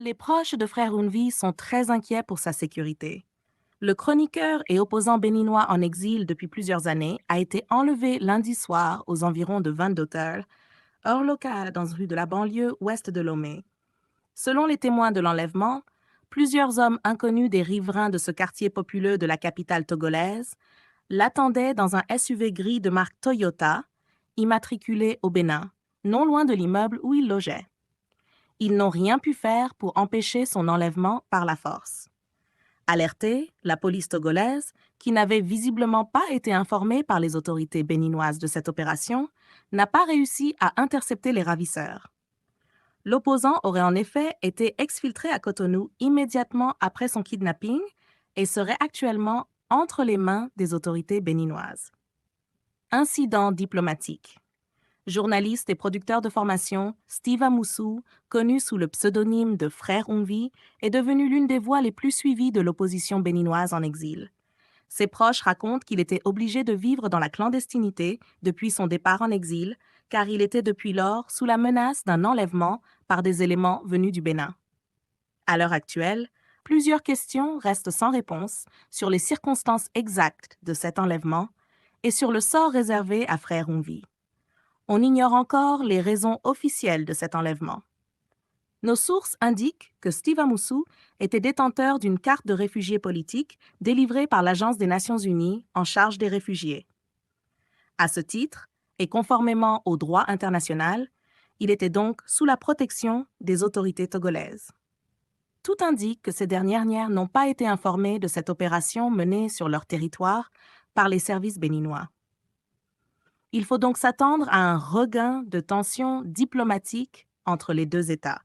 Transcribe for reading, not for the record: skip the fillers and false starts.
Les proches de frère Unvi sont très inquiets pour sa sécurité. Le chroniqueur et opposant béninois en exil depuis plusieurs années a été enlevé lundi soir aux environs de 22 heures, heure locale dans une rue de la banlieue ouest de Lomé. Selon les témoins de l'enlèvement, plusieurs hommes inconnus des riverains de ce quartier populeux de la capitale togolaise l'attendaient dans un SUV gris de marque Toyota, immatriculé au Bénin, non loin de l'immeuble où il logeait. Ils n'ont rien pu faire pour empêcher son enlèvement par la force. Alertée, la police togolaise, qui n'avait visiblement pas été informée par les autorités béninoises de cette opération, n'a pas réussi à intercepter les ravisseurs. L'opposant aurait en effet été exfiltré à Cotonou immédiatement après son kidnapping et serait actuellement entre les mains des autorités béninoises. Incident diplomatique. Journaliste et producteur de formation, Steve Amoussou, connu sous le pseudonyme de Frère Unvi, est devenu l'une des voix les plus suivies de l'opposition béninoise en exil. Ses proches racontent qu'il était obligé de vivre dans la clandestinité depuis son départ en exil, car il était depuis lors sous la menace d'un enlèvement par des éléments venus du Bénin. À l'heure actuelle, plusieurs questions restent sans réponse sur les circonstances exactes de cet enlèvement et sur le sort réservé à Frère Unvi. On ignore encore les raisons officielles de cet enlèvement. Nos sources indiquent que Steve Amoussou était détenteur d'une carte de réfugié politique délivrée par l'Agence des Nations Unies en charge des réfugiés. À ce titre, et conformément au droit international, il était donc sous la protection des autorités togolaises. Tout indique que ces dernières n'ont pas été informées de cette opération menée sur leur territoire par les services béninois. Il faut donc s'attendre à un regain de tensions diplomatiques entre les deux États.